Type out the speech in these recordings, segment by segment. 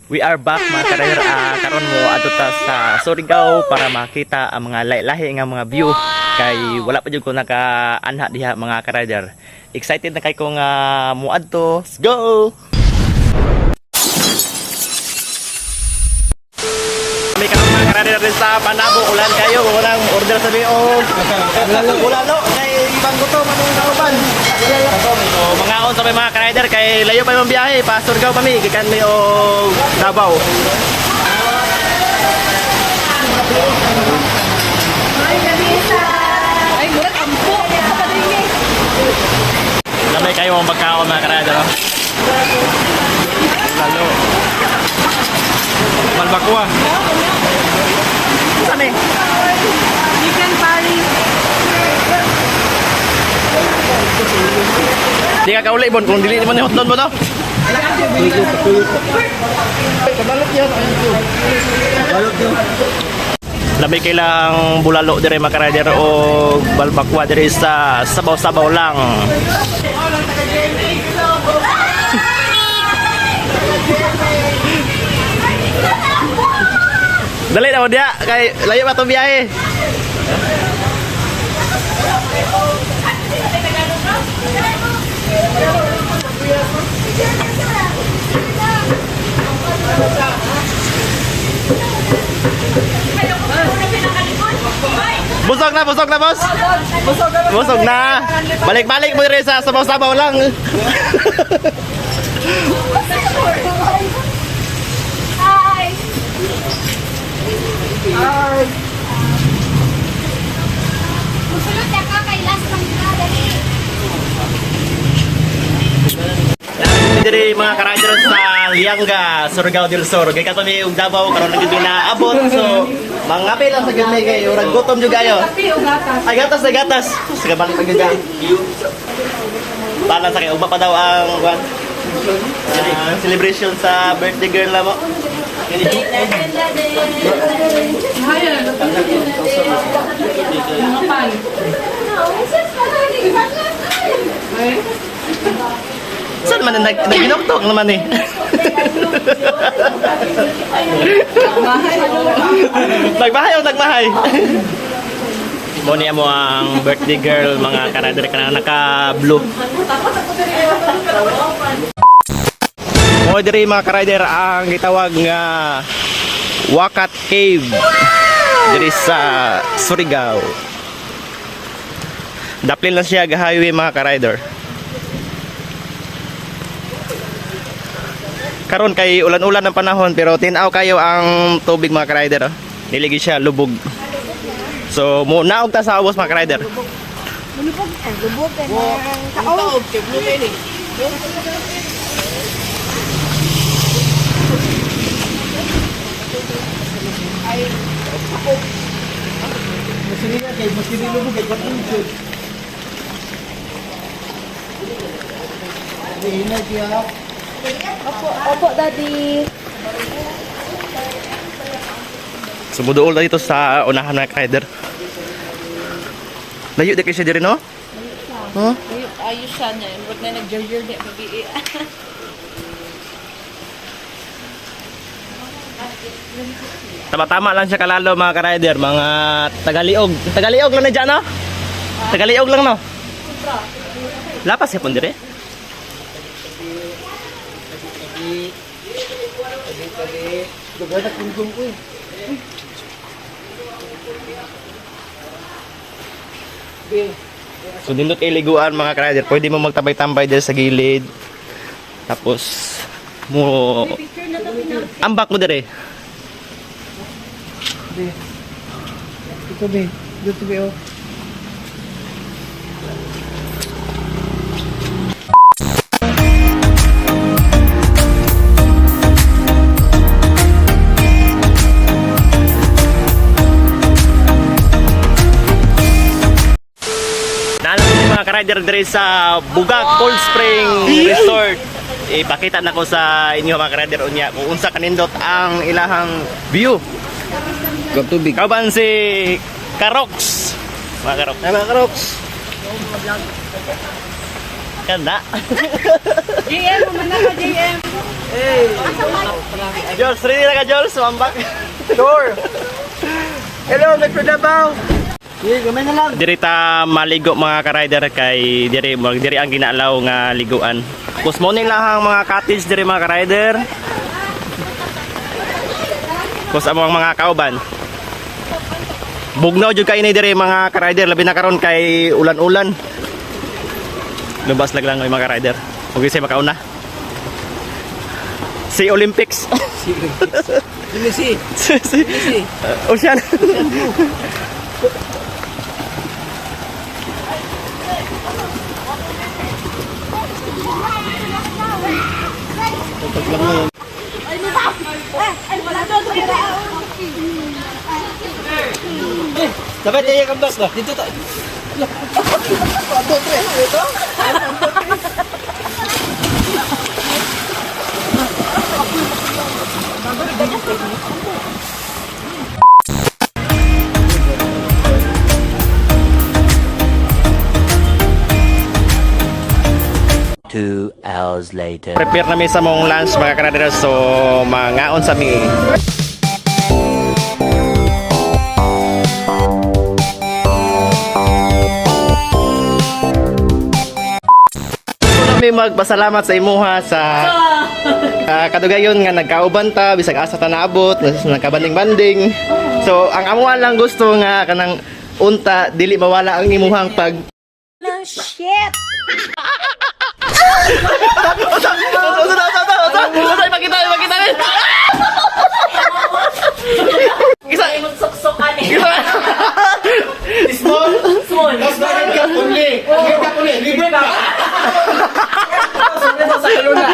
We are back mga ka-rider. Karon mo adto ta sa Surigao para makita ang mga lahi nga mga view kay wala pa jud ko naka-anha diha mga ka-rider. Excited na kay ko nga muadto. Let's go. May karon mga ka-rider rin sa Panabo, ulan kayo, walang order sa biog. Ulalo kay ibang guto manung kauban. So, mga on sa mga ka-rider kay layo pa yung biyahe pa Surigao pa mi gikan mi og Davao. Ay, murag ampo. Lamay kayo ang magkaon mga ka-rider. Lalo. Malbakwa. Saan eh? Chicken curry. Di ka kauli bon kung dili man yung hotdog mo to. Labi kailang bulalo dire mga ka-rider o balbakwa dire sa sabaw-sabaw lang. Dali na mo dia kay layo pa to biyahe. Busog na boss. Busog na. Balik-balik mo rin sa sabaw-sabaw lang. Hi. Hi. Musulot ka kay last man ka dali. Diri mga ka-rider sa Lianga, Surigao del Sur. Kay kato mi og Davao karon na gid naabot. So mga pila sa gamay kay urang gutom jud kayo. Ay gatas. Sige balik pag gaga. Para sa kay ugma pa daw ang celebration sa birthday girl na mo. Mga pan. Saan man nagginoktok naman eh. Nagmahay. Mo niya mo ang birthday girl mga ka-rider ka na naka-blue. Mo diri mga ka-rider ang gitawag nga Wakat Cave diri sa Surigao. Daplin lang siya ga-highway mga ka-rider. Karon kay ulan-ulan ng panahon pero tinaw kayo ang tubig mga ka-rider. Oh. Niligi siya lubog. So mo naog ta sa awas mga ka-rider. Lubog ka na. Taog. Opo, daddy. Sumuduol na dito sa unahan mga ka-rider. Layo di kayo siya diri no? Huh? Ayos siya niya. Huwag na nag-jerjer di pag-ii. Tama-tama lang siya kalalo mga ka-rider. Mga Tagaliog. Tagaliog lang na dyan no? Tagaliog lang no? Lapas siya pun diri. So dindot iliguan mga ka-rider. Pwede mo magtabay-tambay dito sa gilid. Tapos mo ambak mo dire. Ito be, dito be oh. Mga ka-rider dire sa Bugak Cold Spring Resort. Ipakita na ko sa inyo mga ka-rider unya kung unsa kanindot ang ilahang view. Tubig. Kauban si Karox. Mga Karox. Ganda. GM mo man Jules, ready na ka Jules? Mambak. Sure. Hello, Metro Davao. Sige, gamay na lang. Diri ta maligo mga ka-rider kay diri ang ginalaw nga liguan. Kus morning lang ang mga cottage diri mga ka-rider. Kus among mga kauban. Bugnaw jud kay ni diri mga ka-rider labi na karon kay ulan-ulan. Lubas lang mga ka-rider. Ug say makauna. Si Olympics. Si. Ocean. Dapat tayo kambas na. Dito ta. Two hours later. Prepare na mi sa mong lunch mga ka-rider so mangaon sa mi. Kami magpasalamat sa imuha sa kadugayon nga nagkauban ta bisag asa ta naabot nagkabanding-banding. So ang amuan lang gusto nga kanang unta dili mawala ang imuhang pag Shit! Makita rin. Isa Suksukan eh. Small. Mas bagay ka uli. Libre na. Sa kaluna.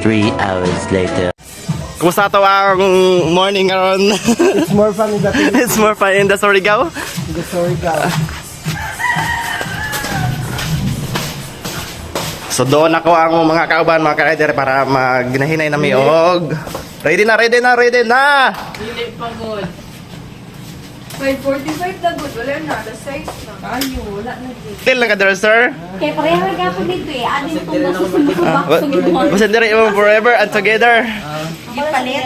3 hours later. Kumusta to ang morning karon? It's more fun in the It's more fun in the Surigao. Surigao. So doon ako ang mga kauban, mga ka-rider para magginahinay na miog. Ready na. Hindi pagod. 5:45 na good. Wala na. Alas 6 na. Ayo, wala na din. Till na ka, sir. Kaya pareha nga po dito eh. Adin itong nasusunod ko back sa ginawa. Basta dire mo forever and together. Yung palit.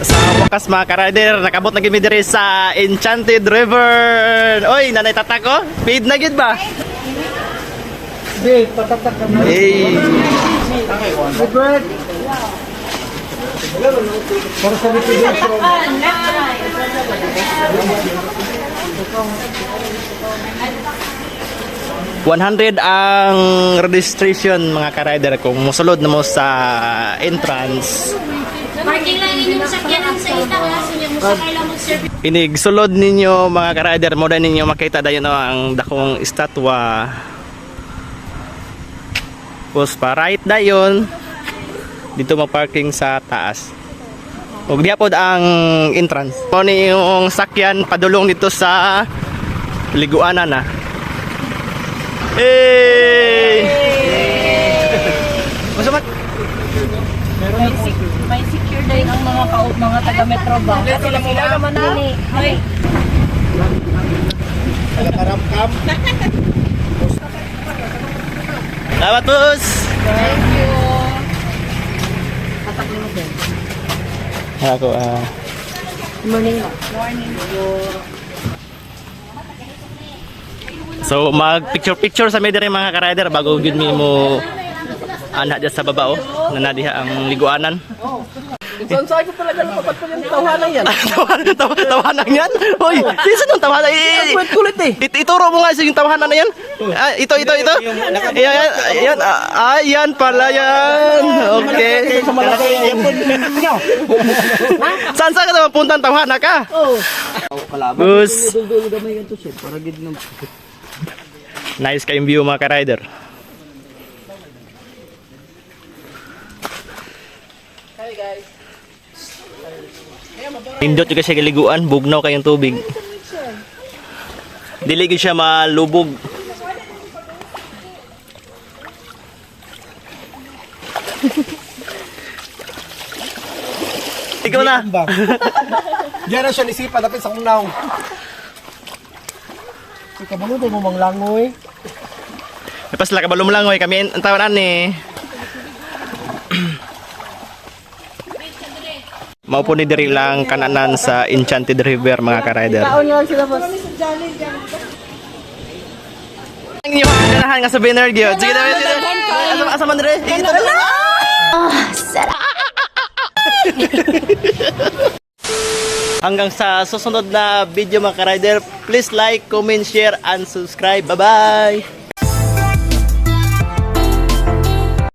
Sa wakas mga ka-rider, nakabot na gimi dire sa Enchanted River. Oy, nanay tata ko. Paid na gid ba? Babe, patatak ka na. Hey. Good. Para sa liquidation. 100 ang registration mga ka-rider kung musulod na mo sa entrance. Parking lang inyong sakyanan sa itaas. Inyong musakay lang mag-service. Inig sulod ninyo mga ka-rider mo na ninyo makita dayon ang dakong estatwa. Tapos pa right dayon dito mag-parking sa taas. Ug diha pod ang entrance. Mo ni yung sakyan padulong dito sa liguanan na. Hey! Masamat. May secure din ang mga taga-metro ba? Kasi sila naman na. Ay. Nakaramkam. Salamat, boss! Thank you. Ako, Morning. so, mag-picture-picture sa medyo rin mga ka-rider bago yun mo anak dyan sa baba, oh. Nanadiha ang liguanan. Saan sa'yo talaga napapat pa yung tawanan yan? Tawanan yan? Hoy, sino yung tawanan? Kulit eh. Ituro mo nga sa yung tawanan na yan. Ah, ito. Yan pala yan. Okay. Saan ka naman puntan tawanan ka? Bus. Nice kayong view mga ka-rider. Pindot juga siya kaliguan, bugnaw kayong tubig. Dili gyud siya malubog. Ikaw na. Diyan na siya nisipa, dapat sa kunaw. Ikaw mo mo manglangoy. Pas lah kabalo mo lang oy kami ang tawanan ni. Mao po ni diri lang kananan sa Enchanted River mga ka-rider. Taon lang sila boss. Ang inyo mga ganahan nga sa banner gyud. Sige daw sige. Asa man dire? Ito na. Hanggang sa susunod na video mga ka-rider, please like, comment, share, and subscribe. Bye-bye!